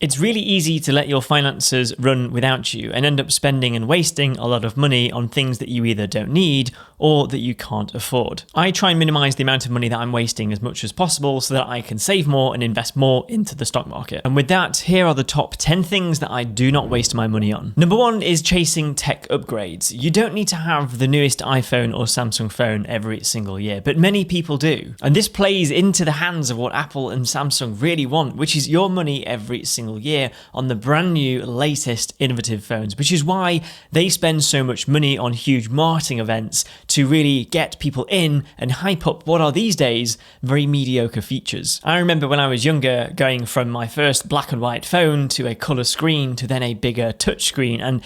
It's really easy to let your finances run without you and end up spending and wasting a lot of money on things that you either don't need or that you can't afford. I try and minimize the amount of money that I'm wasting as much as possible so that I can save more and invest more into the stock market. And with that, here are the top 10 things that I do not waste my money on. Number 1 is chasing tech upgrades. You don't need to have the newest iPhone or Samsung phone every single year, but many people do. And this plays into the hands of what Apple and Samsung really want, which is your money every single year on the brand new, latest, innovative phones, which is why they spend so much money on huge marketing events to really get people in and hype up what are these days very mediocre features. I remember when I was younger going from my first black and white phone to a color screen to then a bigger touch screen, and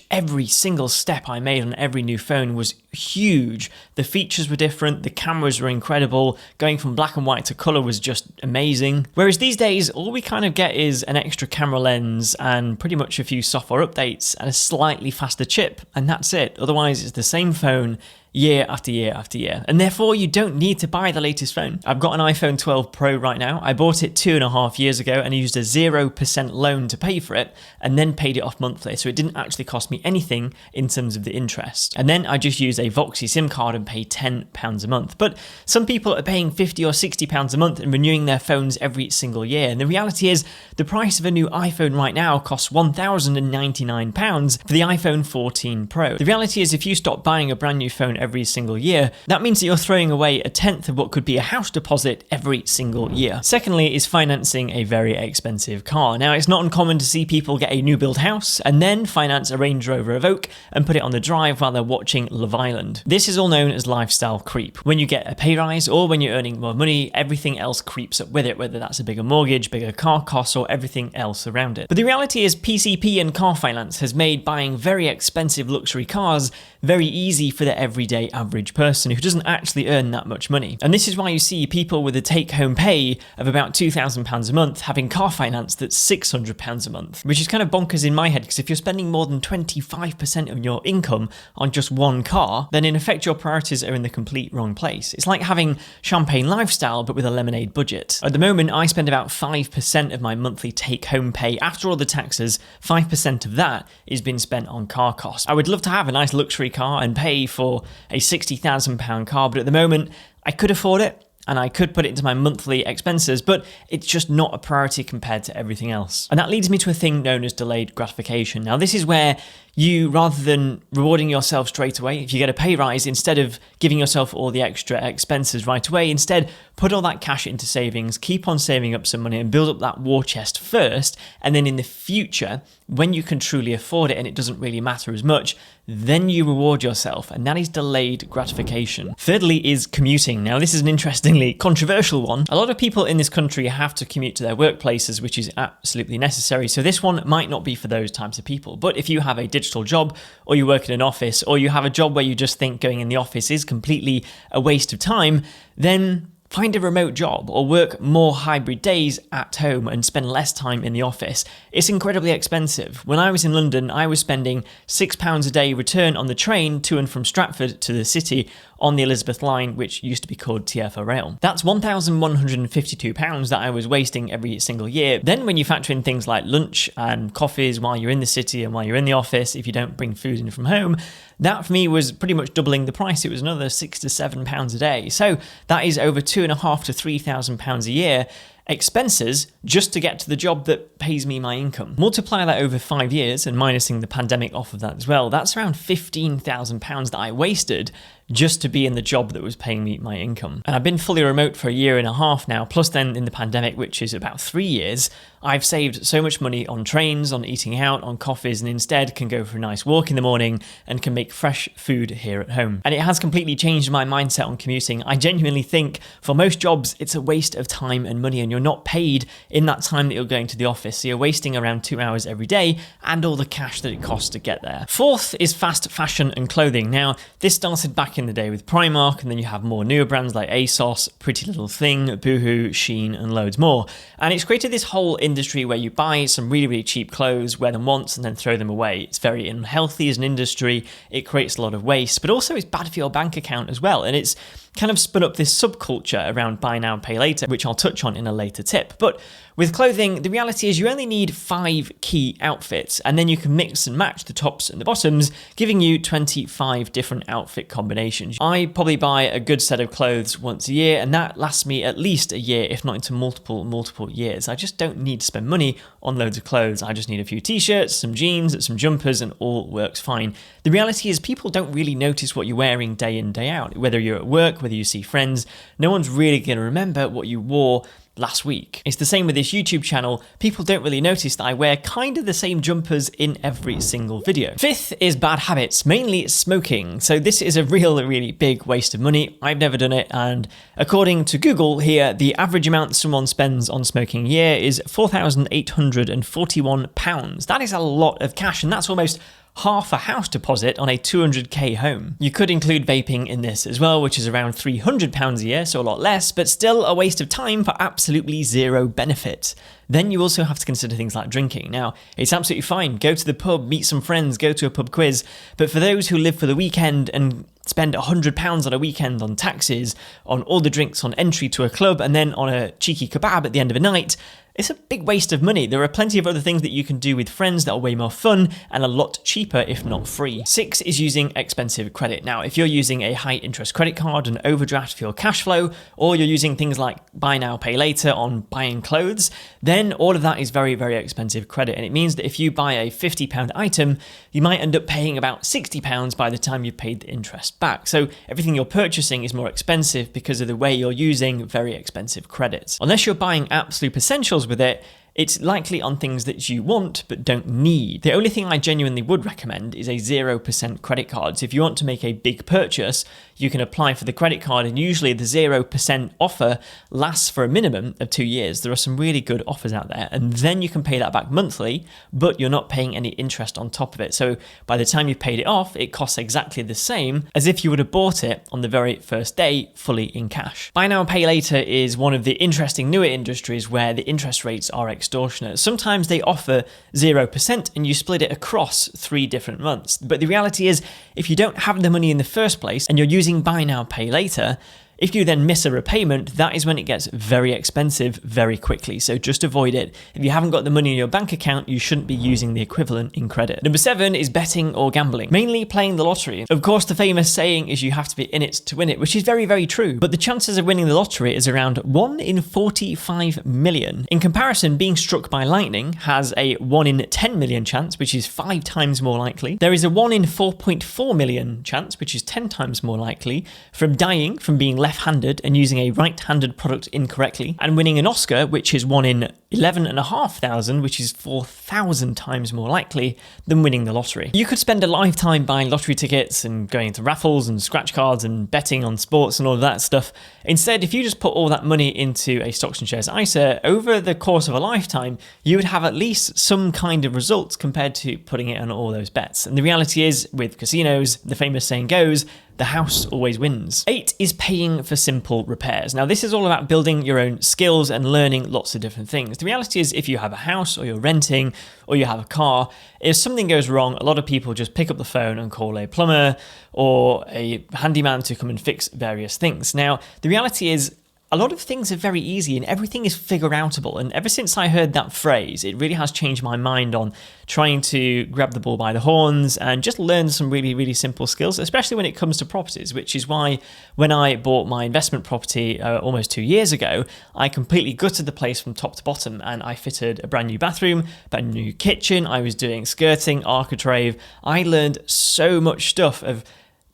every single step I made on every new phone was huge. The features were different, the cameras were incredible, going from black and white to color was just amazing. Whereas these days, all we kind of get is an extra camera lens and pretty much a few software updates and a slightly faster chip, and that's it. Otherwise, it's the same phone year after year after year. And therefore, you don't need to buy the latest phone. I've got an iPhone 12 Pro right now. I bought it 2.5 years ago and I used a 0% loan to pay for it and then paid it off monthly. So it didn't actually cost me anything in terms of the interest. And then I just used a Voxy SIM card and paid £10 a month. But some people are paying £50 or £60 a month and renewing their phones every single year. And the reality is the price of a new iPhone right now costs £1,099 for the iPhone 14 Pro. The reality is if you stop buying a brand new phone every single year, that means that you're throwing away a tenth of what could be a house deposit every single year. Secondly is financing a very expensive car. Now, it's not uncommon to see people get a new build house and then finance a Range Rover Evoque and put it on the drive while they're watching Love Island. This is all known as lifestyle creep. When you get a pay rise or when you're earning more money, everything else creeps up with it, whether that's a bigger mortgage, bigger car costs, or everything else around it. But the reality is PCP and car finance has made buying very expensive luxury cars very easy for the everyday average person who doesn't actually earn that much money. And this is why you see people with a take-home pay of about £2,000 a month having car finance that's £600 a month, which is kind of bonkers in my head, because if you're spending more than 25% of your income on just one car, then in effect your priorities are in the complete wrong place. It's like having champagne lifestyle but with a lemonade budget. At the moment, I spend about 5% of my monthly take-home pay after all the taxes. 5% of that is being spent on car costs. I would love to have a nice luxury car and pay for a £60,000 car, but at the moment I could afford it and I could put it into my monthly expenses, but it's just not a priority compared to everything else. And that leads me to a thing known as delayed gratification. Now, this is where you, rather than rewarding yourself straight away, if you get a pay rise, instead of giving yourself all the extra expenses right away, instead put all that cash into savings, keep on saving up some money and build up that war chest first. And then in the future, when you can truly afford it and it doesn't really matter as much, then you reward yourself, and that is delayed gratification. Thirdly is commuting. Now, this is an interestingly controversial one. A lot of people in this country have to commute to their workplaces, which is absolutely necessary. So this one might not be for those types of people. But if you have a digital job, or you work in an office, or you have a job where you just think going in the office is completely a waste of time, then find a remote job or work more hybrid days at home and spend less time in the office. It's incredibly expensive. When I was in London, I was spending £6 a day return on the train to and from Stratford to the city on the Elizabeth line, which used to be called TfL Rail. That's £1,152 that I was wasting every single year. Then when you factor in things like lunch and coffees while you're in the city and while you're in the office, if you don't bring food in from home, that for me was pretty much doubling the price. It was another £6 to £7 a day. So that is over £2,500 to £3,000 a year expenses just to get to the job that pays me my income. Multiply that over 5 years and minusing the pandemic off of that as well, that's around £15,000 that I wasted just to be in the job that was paying me my income. And I've been fully remote for 1.5 years now, plus then in the pandemic, which is about 3 years, I've saved so much money on trains, on eating out, on coffees, and instead can go for a nice walk in the morning and can make fresh food here at home. And it has completely changed my mindset on commuting. I genuinely think for most jobs, it's a waste of time and money, and you're not paid in that time that you're going to the office. So you're wasting around 2 hours every day and all the cash that it costs to get there. Fourth is fast fashion and clothing. Now, this started back in the day with Primark, and then you have more newer brands like ASOS, Pretty Little Thing, Boohoo, Shein, and loads more. And it's created this whole industry where you buy some really, really cheap clothes, wear them once, and then throw them away. It's very unhealthy as an industry. It creates a lot of waste, but also it's bad for your bank account as well. And it's kind of spun up this subculture around buy now, pay later, which I'll touch on in a later tip. But With clothing, the reality is you only need 5 key outfits, and then you can mix and match the tops and the bottoms, giving you 25 different outfit combinations. I probably buy a good set of clothes once a year, and that lasts me at least a year, if not into multiple years. I just don't need to spend money on loads of clothes. I just need a few t-shirts, some jeans, some jumpers, and all works fine. The reality is people don't really notice what you're wearing day in, day out. Whether you're at work, whether you see friends, no one's really going to remember what you wore last week. It's the same with this YouTube channel. People don't really notice that I wear kind of the same jumpers in every single video. Fifth is bad habits, mainly smoking. So this is a really big waste of money. I've never done it, and according to Google here, the average amount someone spends on smoking a year is £4,841. That is a lot of cash, and that's almost half a house deposit on a 200k home. You could include vaping in this as well, which is around £300 a year, so a lot less, but still a waste of time for absolutely zero benefit. Then you also have to consider things like drinking. Now, it's absolutely fine. Go to the pub, meet some friends, go to a pub quiz. But for those who live for the weekend and spend £100 on a weekend on taxes, on all the drinks on entry to a club, and then on a cheeky kebab at the end of a night, it's a big waste of money. There are plenty of other things that you can do with friends that are way more fun and a lot cheaper, if not free. 6 is using expensive credit. Now, if you're using a high interest credit card, an overdraft for your cash flow, or you're using things like buy now, pay later on buying clothes, then all of that is very expensive credit. And it means that if you buy a £50 item, you might end up paying about £60 by the time you've paid the interest back. So everything you're purchasing is more expensive because of the way you're using very expensive credits. Unless you're buying absolute essentials with it, it's likely on things that you want but don't need. The only thing I genuinely would recommend is a 0% credit card. So if you want to make a big purchase, you can apply for the credit card, and usually the 0% offer lasts for a minimum of 2 years. There are some really good offers out there, and then you can pay that back monthly, but you're not paying any interest on top of it. So by the time you've paid it off, it costs exactly the same as if you would have bought it on the very first day fully in cash. Buy now, pay later is one of the interesting newer industries where the interest rates are extortionate. Sometimes they offer 0% and you split it across 3 different months. But the reality is, if you don't have the money in the first place and you're using buy now, pay later, if you then miss a repayment, that is when it gets very expensive very quickly. So just avoid it. If you haven't got the money in your bank account, you shouldn't be using the equivalent in credit. Number 7 is betting or gambling, mainly playing the lottery. Of course, the famous saying is you have to be in it to win it, which is very true. But the chances of winning the lottery is around 1 in 45 million. In comparison, being struck by lightning has a 1 in 10 million chance, which is 5 times more likely. There is a 1 in 4.4 million chance, which is 10 times more likely, from dying from being left-handed and using a right-handed product incorrectly, and winning an Oscar, which is 1 in 11,500, which is 4,000 times more likely than winning the lottery. You could spend a lifetime buying lottery tickets and going to raffles and scratch cards and betting on sports and all of that stuff. Instead, if you just put all that money into a stocks and shares ISA, over the course of a lifetime, you would have at least some kind of results compared to putting it on all those bets. And the reality is, with casinos, the famous saying goes, the house always wins. 8 is paying for simple repairs. Now, this is all about building your own skills and learning lots of different things. The reality is, if you have a house or you're renting or you have a car, if something goes wrong, a lot of people just pick up the phone and call a plumber or a handyman to come and fix various things. Now, the reality is, a lot of things are very easy and everything is figure-outable. And ever since I heard that phrase, it really has changed my mind on trying to grab the bull by the horns and just learn some really simple skills, especially when it comes to properties, which is why when I bought my investment property almost 2 years ago, I completely gutted the place from top to bottom and I fitted a brand new bathroom, brand new kitchen. I was doing skirting, architrave. I learned so much stuff of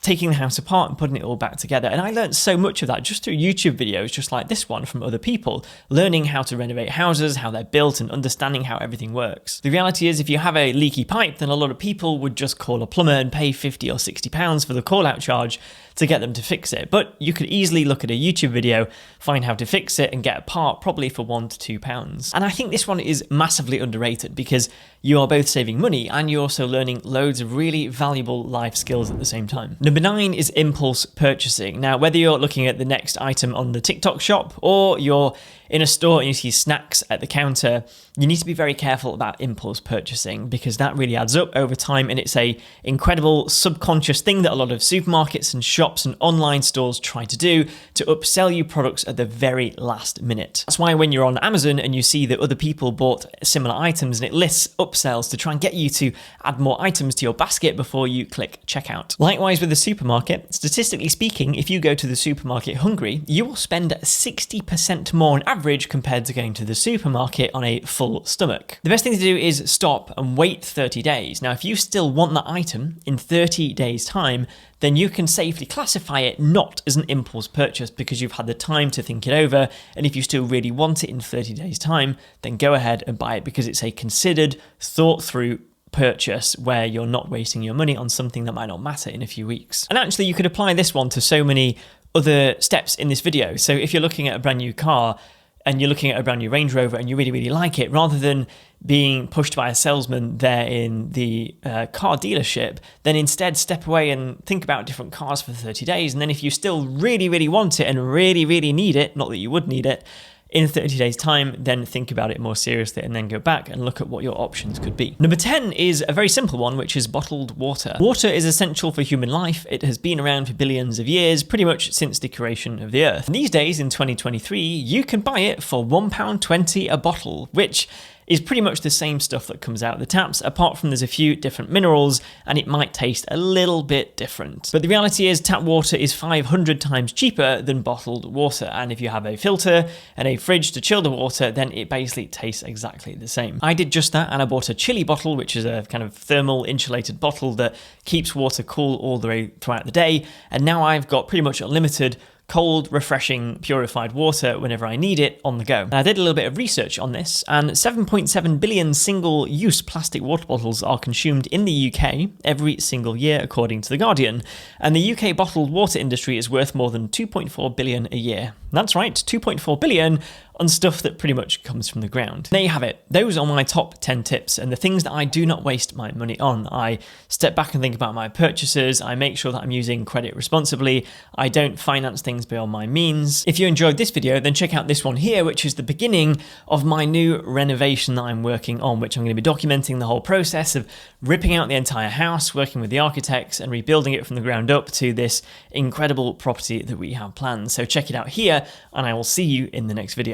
taking the house apart and putting it all back together. And I learned so much of that just through YouTube videos, just like this one from other people, learning how to renovate houses, how they're built, and understanding how everything works. The reality is, if you have a leaky pipe, then a lot of people would just call a plumber and pay 50 or 60 pounds for the call out charge to get them to fix it. But you could easily look at a YouTube video, find how to fix it, and get a part probably for £1 to £2. And I think this one is massively underrated because you are both saving money and you're also learning loads of really valuable life skills at the same time. Number 9 is impulse purchasing. Now, whether you're looking at the next item on the TikTok shop or you're in a store and you see snacks at the counter, you need to be very careful about impulse purchasing, because that really adds up over time, and it's a incredible subconscious thing that a lot of supermarkets and shops and online stores try to do to upsell you products at the very last minute. That's why when you're on Amazon and you see that other people bought similar items and it lists upsells to try and get you to add more items to your basket before you click checkout. Likewise with the supermarket, statistically speaking, if you go to the supermarket hungry, you will spend 60% more on average compared to going to the supermarket on a full stomach. The best thing to do is stop and wait 30 days. Now, if you still want that item in 30 days' time, then you can safely classify it not as an impulse purchase because you've had the time to think it over. And if you still really want it in 30 days' time, then go ahead and buy it, because it's a considered, thought through purchase where you're not wasting your money on something that might not matter in a few weeks. And actually, you could apply this one to so many other steps in this video. So if you're looking at a brand new car and you're looking at a brand new Range Rover and you really, really like it, rather than being pushed by a salesman there in the car dealership, then instead step away and think about different cars for 30 days. And then if you still really, really want it and really, really need it, not that you would need it, in 30 days' time, then think about it more seriously and then go back and look at what your options could be. Number 10 is a very simple one, which is bottled water. Water is essential for human life. It has been around for billions of years, pretty much since the creation of the earth. And these days, in 2023, you can buy it for £1.20 a bottle, which is pretty much the same stuff that comes out of the taps, apart from there's a few different minerals and it might taste a little bit different. But the reality is tap water is 500 times cheaper than bottled water. And if you have a filter and a fridge to chill the water, then it basically tastes exactly the same. I did just that, and I bought a chili bottle, which is a kind of thermal insulated bottle that keeps water cool all the way throughout the day. And now I've got pretty much unlimited cold, refreshing, purified water whenever I need it on the go. And I did a little bit of research on this, and 7.7 billion single-use plastic water bottles are consumed in the UK every single year, according to The Guardian. And the UK bottled water industry is worth more than 2.4 billion a year. That's right, 2.4 billion on stuff that pretty much comes from the ground. There you have it. Those are my top 10 tips and the things that I do not waste my money on. I step back and think about my purchases. I make sure that I'm using credit responsibly. I don't finance things beyond my means. If you enjoyed this video, then check out this one here, which is the beginning of my new renovation that I'm working on, which I'm going to be documenting the whole process of ripping out the entire house, working with the architects and rebuilding it from the ground up to this incredible property that we have planned. So check it out here, and I will see you in the next video.